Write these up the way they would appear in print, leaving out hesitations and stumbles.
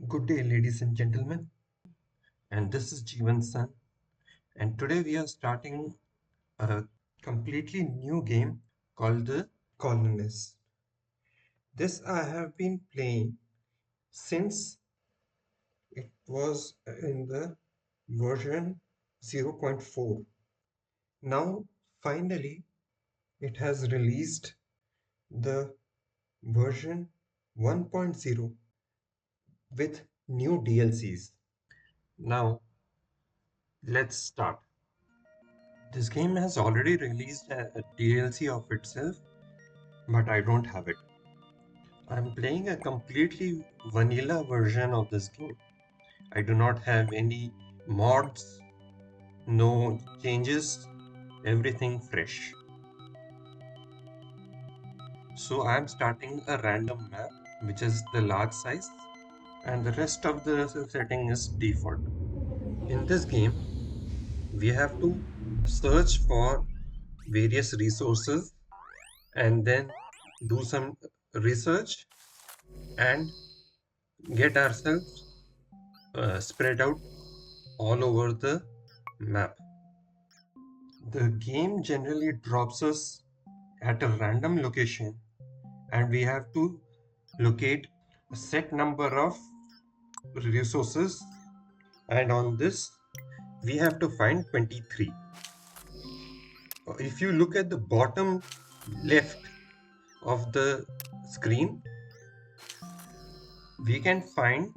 Good day, ladies and gentlemen, and this is Jeevan San. And today we are starting a completely new game called the Colonists. This I have been playing since it was in the version 0.4. Now, finally, it has released the version 1.0 with new DLCs. Now, let's start. This game has already released a DLC of itself, but I don't have it. I'm playing a completely vanilla version of this game. I do not have any mods, no changes, everything fresh. So I'm starting a random map, which is the large size, and the rest of the setting is default. In this game, we have to search for various resources and then do some research and get ourselves spread out all over the map. The game generally drops us at a random location and we have to locate a set number of resources, and on this we have to find 23. If you look at the bottom left of the screen, we can find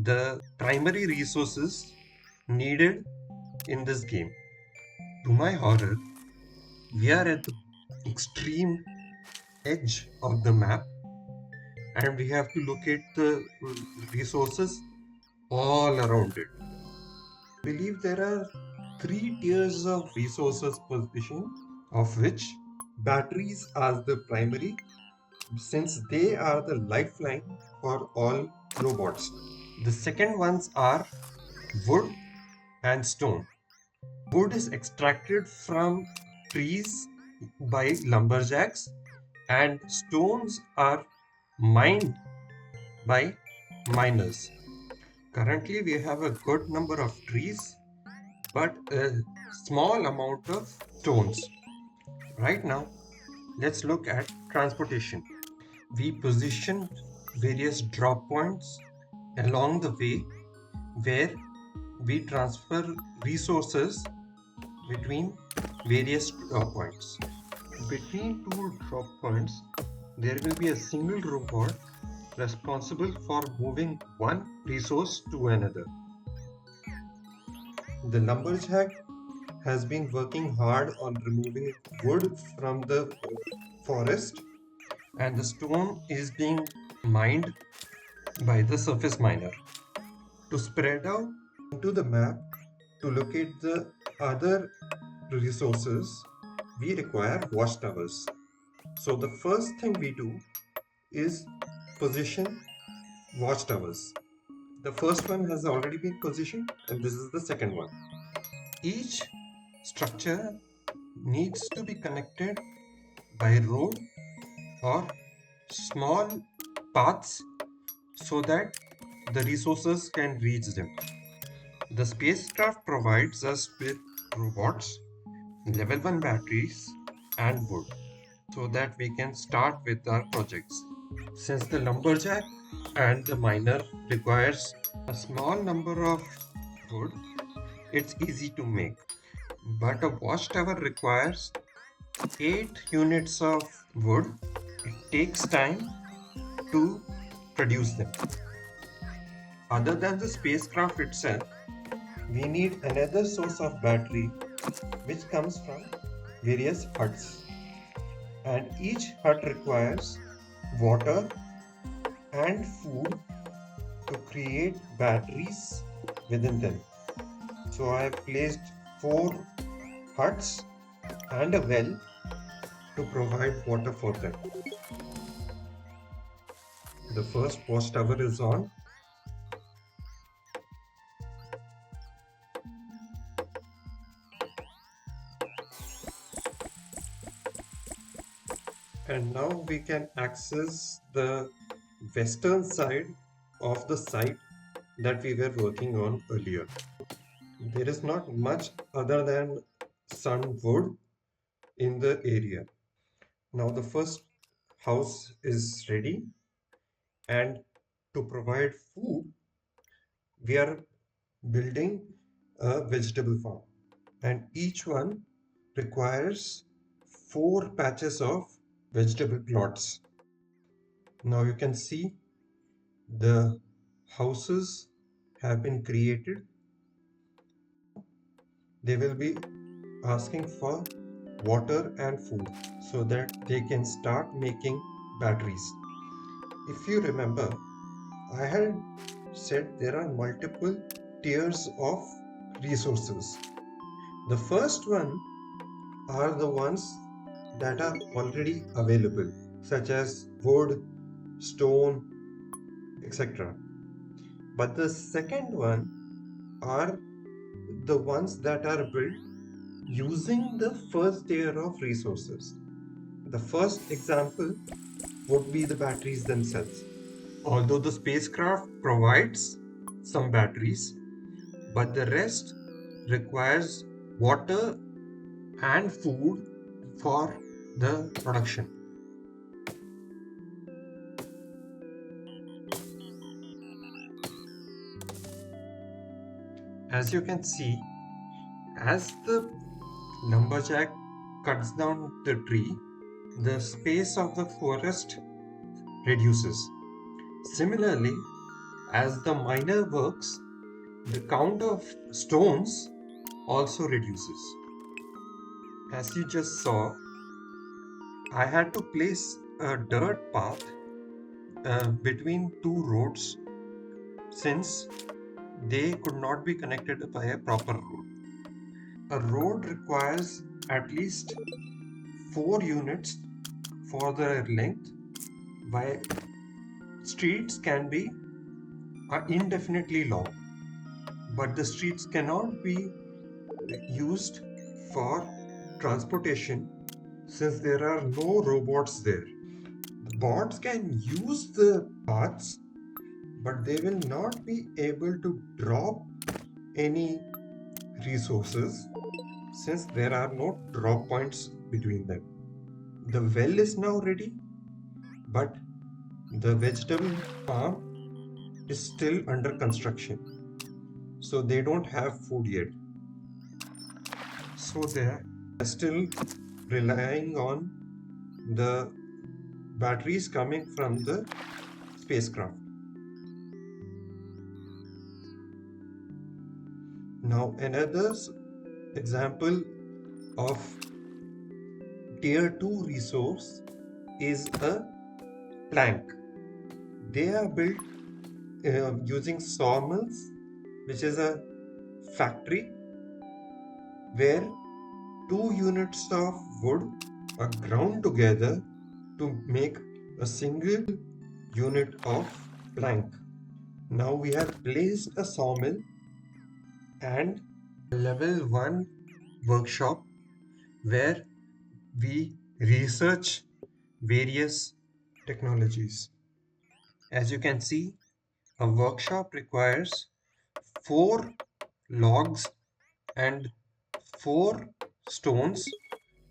the primary resources needed in this game. To my horror, we are at the extreme edge of the map and we have to locate the resources all around it. I believe there are three tiers of resources position, of which batteries are the primary, since they are the lifeline for all robots. The second ones are wood and stone. Wood is extracted from trees by lumberjacks, and stones are mined by miners. Currently, we have a good number of trees, but a small amount of stones. Right now, let's look at transportation. We positioned various drop points along the way where we transfer resources between various drop points. Between two drop points, there will be a single robot responsible for moving one resource to another. The lumberjack has been working hard on removing wood from the forest, and the stone is being mined by the surface miner. To spread out into the map to locate the other resources, we require watchtowers. So the first thing we do is position watchtowers. The first one has already been positioned, and this is the second one. Each structure needs to be connected by road or small paths so that the resources can reach them. The spacecraft provides us with robots, level 1 batteries, and wood so that we can start with our projects. Since the lumberjack and the miner requires a small number of wood, it's easy to make. But a watchtower requires 8 units of wood. It takes time to produce them. Other than the spacecraft itself, we need another source of battery which comes from various huts. And each hut requires water and food to create batteries within them. So I have placed 4 huts and a well to provide water for them. The first watchtower is on. And now we can access the western side of the site that we were working on earlier. There is not much other than some wood in the area. Now the first house is ready, and to provide food, we are building a vegetable farm, and each one requires 4 patches of vegetable plots. Now you can see the houses have been created. They will be asking for water and food so that they can start making batteries. If you remember, I had said there are multiple tiers of resources. The first one are the ones that are already available, such as wood, stone, etc. But the second one are the ones that are built using the first tier of resources. The first example would be the batteries themselves. Although the spacecraft provides some batteries, but the rest requires water and food for the production. As you can see, as the lumberjack cuts down the tree, the space of the forest reduces. Similarly, as the miner works, the count of stones also reduces. As you just saw, I had to place a dirt path between two roads since they could not be connected by a proper road. A road requires at least 4 units for their length, while streets can be indefinitely long. But the streets cannot be used for transportation since there are no robots there. The bots can use the paths, but they will not be able to drop any resources since there are no drop points between them. The well is now ready, but the vegetable farm is still under construction, so they don't have food yet. So they are still relying on the batteries coming from the spacecraft. Now, another example of tier 2 resource is a plank. They are built using sawmills, which is a factory where 2 units of wood are ground together to make a single unit of plank. Now we have placed a sawmill and level 1 workshop where we research various technologies. As you can see, a workshop requires 4 logs and 4 stones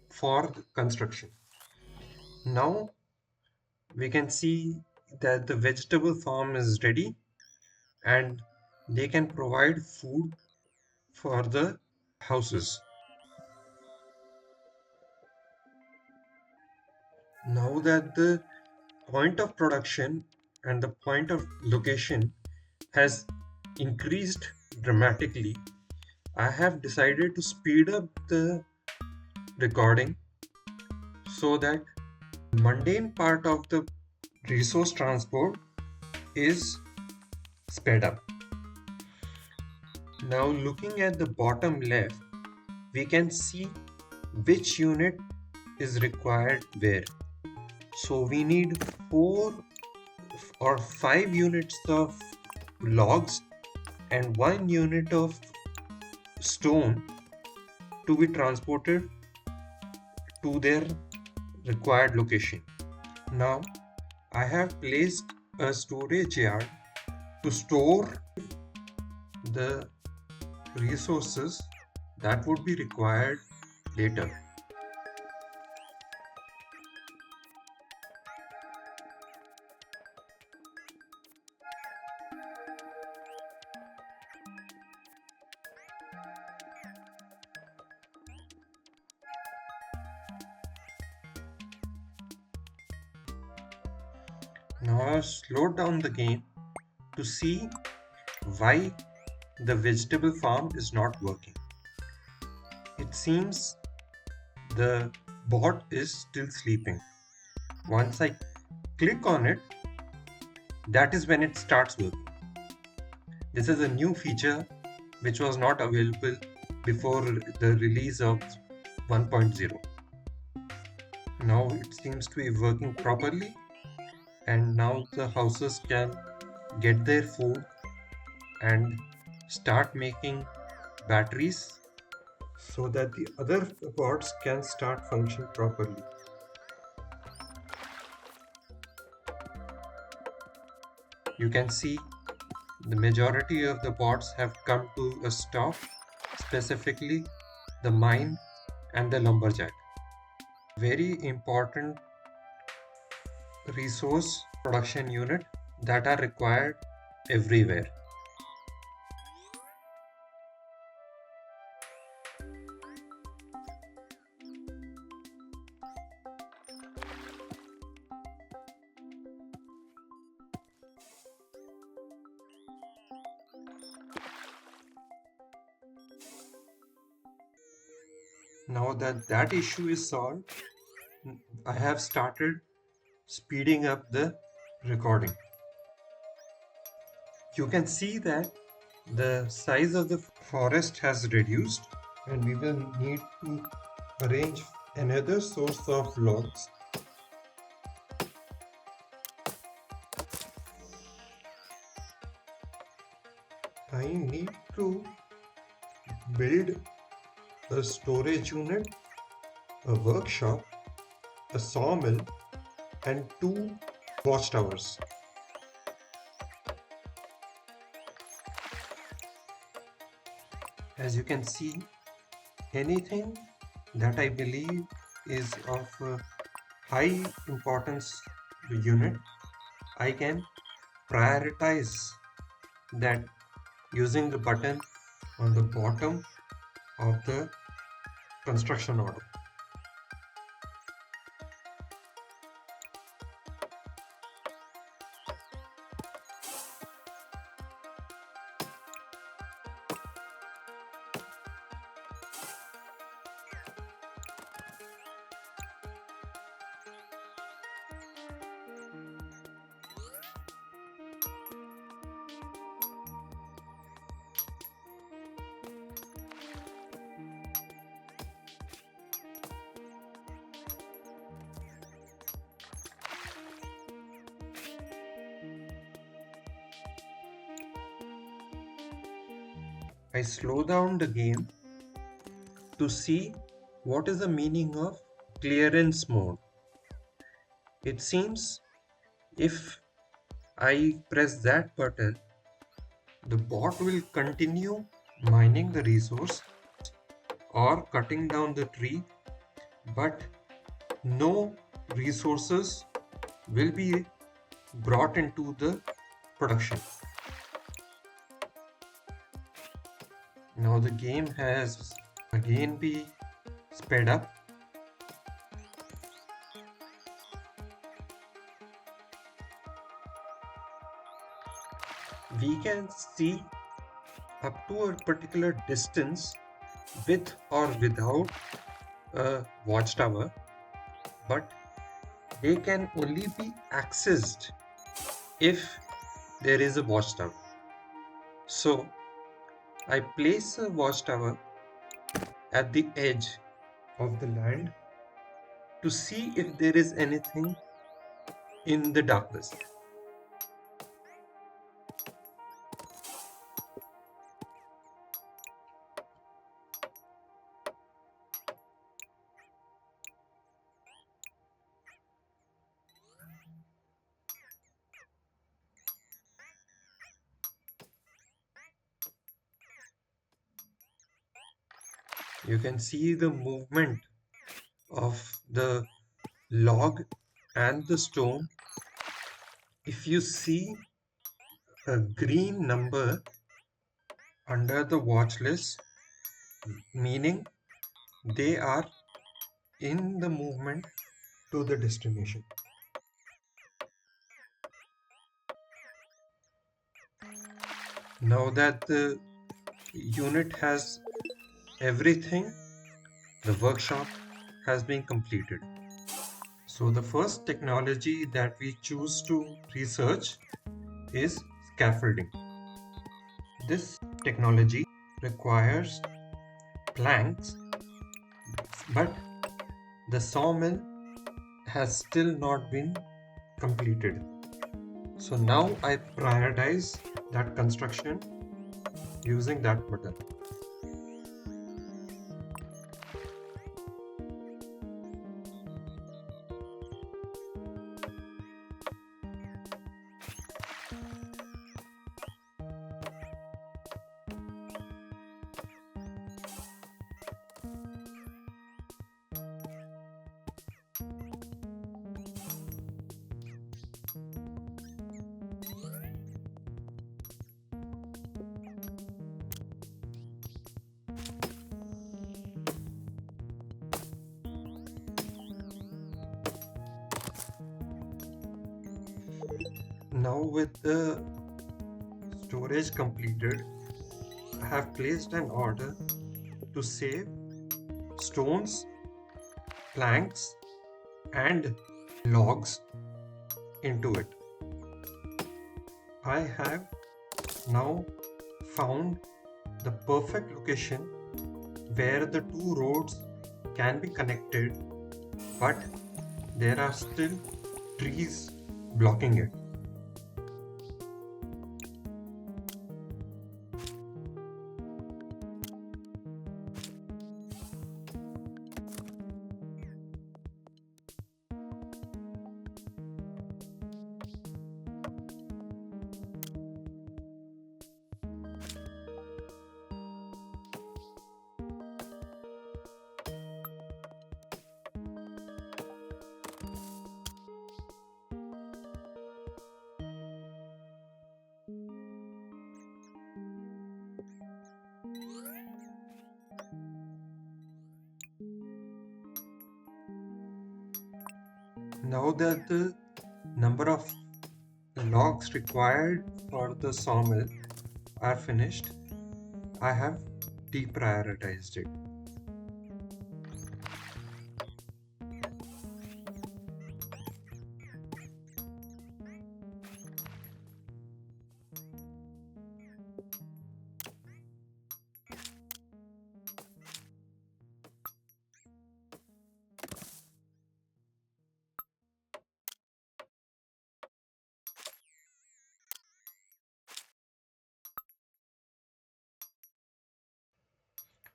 for construction. Now we can see that the vegetable farm is ready and they can provide food for the houses. Now that the point of production and the point of location has increased dramatically, I have decided to speed up the recording so that mundane part of the resource transport is sped up. Now looking at the bottom left, we can see which unit is required where. So we need 4 or 5 units of logs and 1 unit of stone to be transported to their required location. Now I have placed a storage yard to store the resources that would be required later. Now I've slowed down the game to see why the vegetable farm is not working. It seems the bot is still sleeping. Once I click on it, that is when it starts working. This is a new feature which was not available before the release of 1.0. Now it seems to be working properly, and now the houses can get their food and start making batteries so that the other pods can start function properly. You can see the majority of the pods have come to a stop, specifically the mine and the lumberjack. Very important resource production unit that are required everywhere. Now that that issue is solved, I have started speeding up the recording. You can see that the size of the forest has reduced, and we will need to arrange another source of logs. I need to build a storage unit, a workshop, a sawmill, and 2 watchtowers. As you can see, anything that I believe is of high importance unit, I can prioritize that using the button on the bottom of the construction order. I slow down the game to see what is the meaning of clearance mode. It seems if I press that button, the bot will continue mining the resource or cutting down the tree, but no resources will be brought into the production. Now the game has again been sped up. We can see up to a particular distance with or without a watchtower, but they can only be accessed if there is a watchtower. So I place a watchtower at the edge of the land to see if there is anything in the darkness. You can see the movement of the log and the stone. If you see a green number under the watch list, meaning they are in the movement to the destination. Now that the unit has everything, the workshop has been completed. So the first technology that we choose to research is scaffolding. This technology requires planks, but the sawmill has still not been completed. So now I prioritize that construction using that method. Now with the storage completed, I have placed an order to save stones, planks, and logs into it. I have now found the perfect location where the two roads can be connected, but there are still trees blocking it. Now that the number of logs required for the sawmill are finished, I have deprioritized it.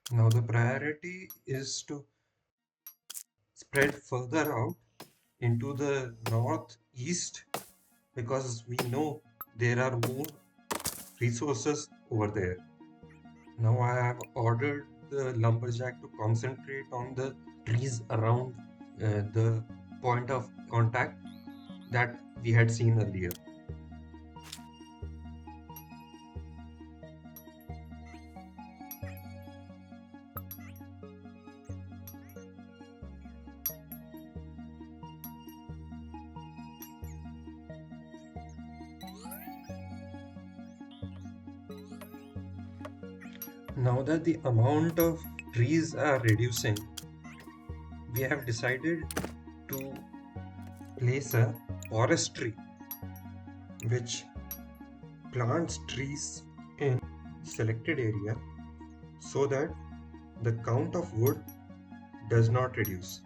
Now the priority is to spread further out into the northeast because we know there are more resources over there. Now I have ordered the lumberjack to concentrate on the trees around the point of contact that we had seen earlier. Now that the amount of trees are reducing, we have decided to place a forestry which plants trees in selected area so that the count of wood does not reduce.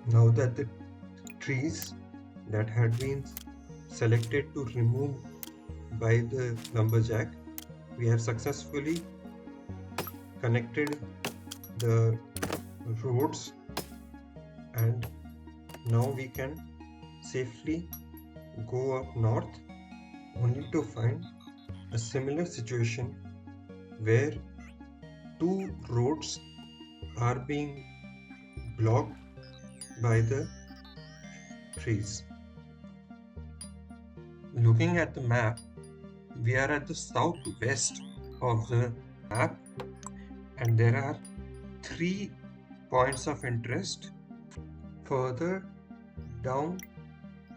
Now that the trees that had been selected to remove by the lumberjack, we have successfully connected the roads, and now we can safely go up north only to find a similar situation where two roads are being blocked by the trees. Looking at the map, we are at the southwest of the map, and there are three points of interest further down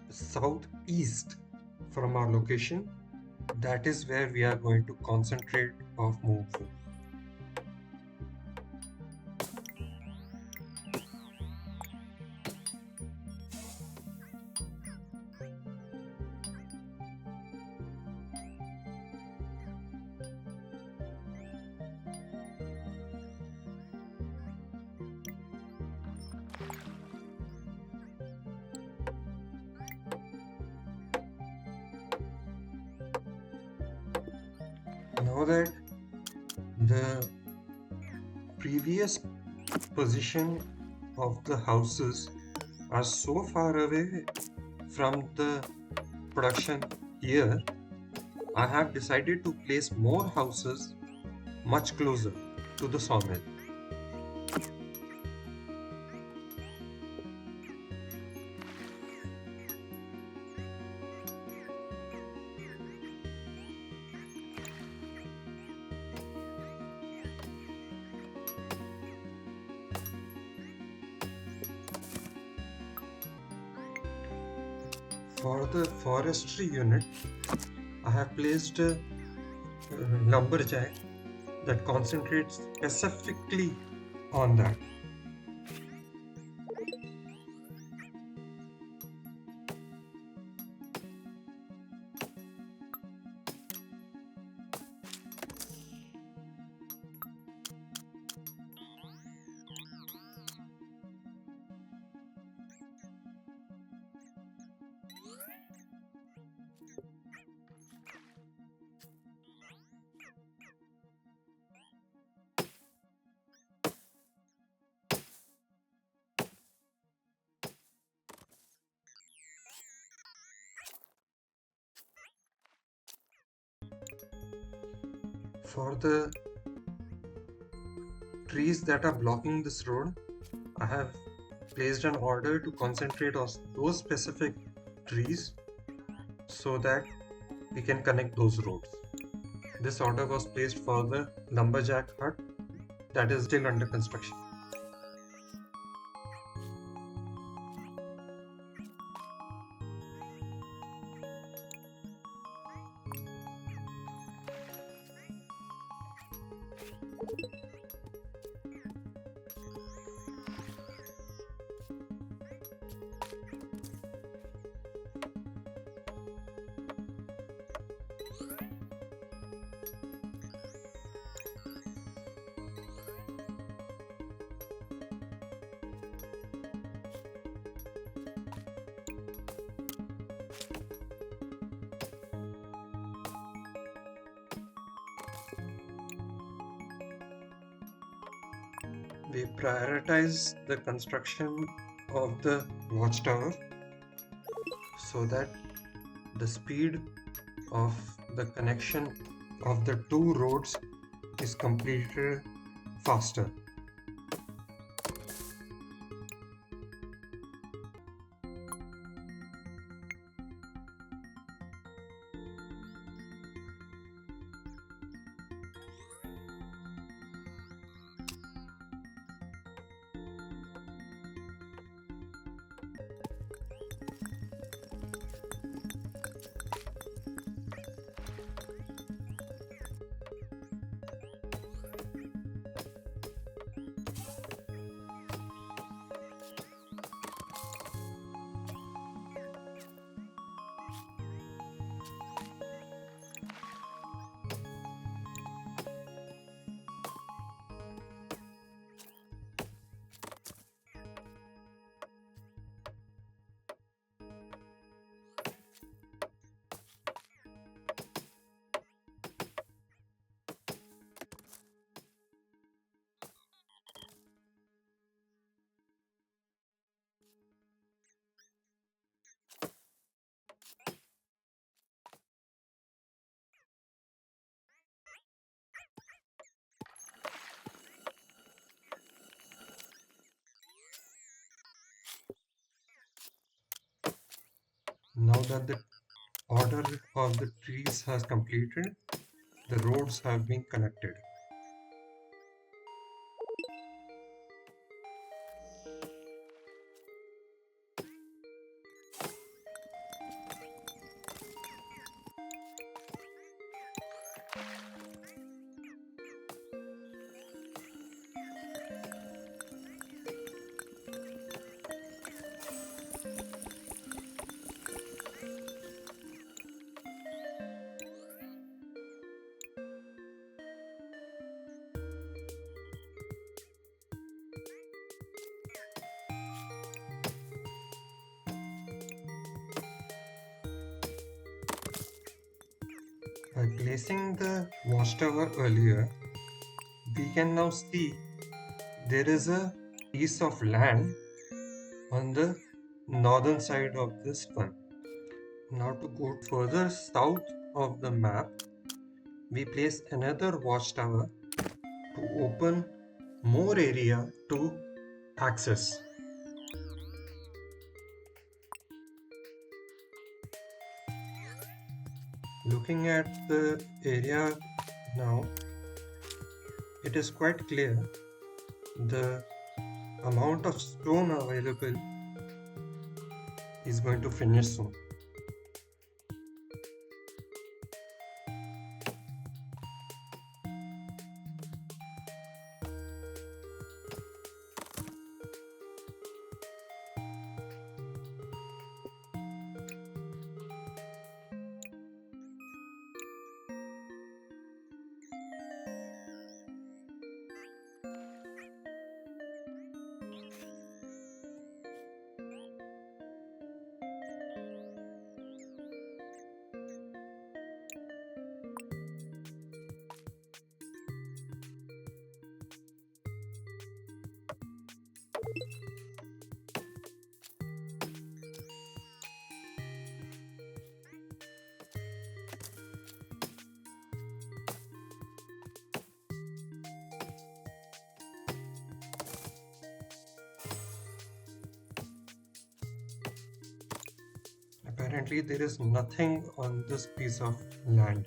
southeast from our location. That is where we are going to concentrate of movement. Now that the previous position of the houses are so far away from the production here, I have decided to place more houses much closer to the sawmill. For the forestry unit, I have placed a lumberjack that concentrates specifically on that. For the trees that are blocking this road, I have placed an order to concentrate on those specific trees so that we can connect those roads. This order was placed for the lumberjack hut that is still under construction. We prioritize the construction of the watchtower so that the speed of the connection of the two roads is completed faster. Now that the order of the trees has completed, the roads have been connected. By placing the watchtower earlier, we can now see there is a piece of land on the northern side of this one. Now to go further south of the map, we place another watchtower to open more area to access. Looking at the area now, it is quite clear the amount of stone available is going to finish soon. Apparently, there is nothing on this piece of land.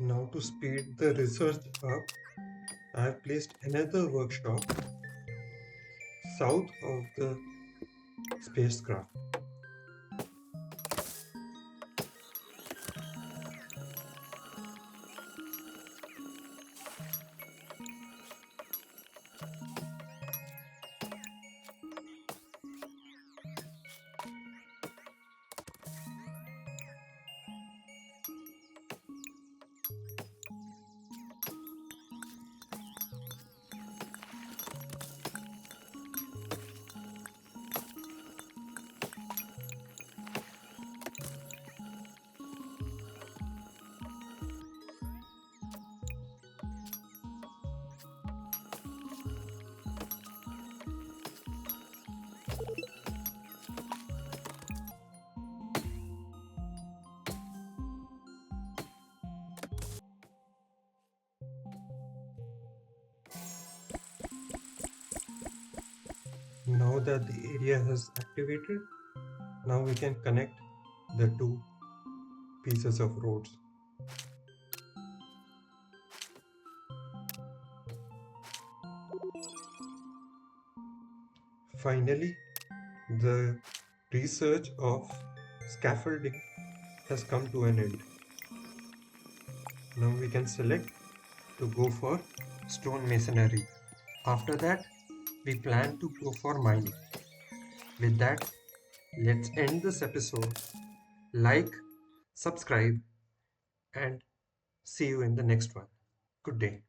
Now to speed the research up, I have placed another workshop south of the spacecraft. Now that the area has activated, now we can connect the two pieces of roads. Finally, the research of scaffolding has come to an end. Now we can select to go for stone masonry. After that, we plan to go for mining. With that, let's end this episode. Like, subscribe, and see you in the next one. Good day.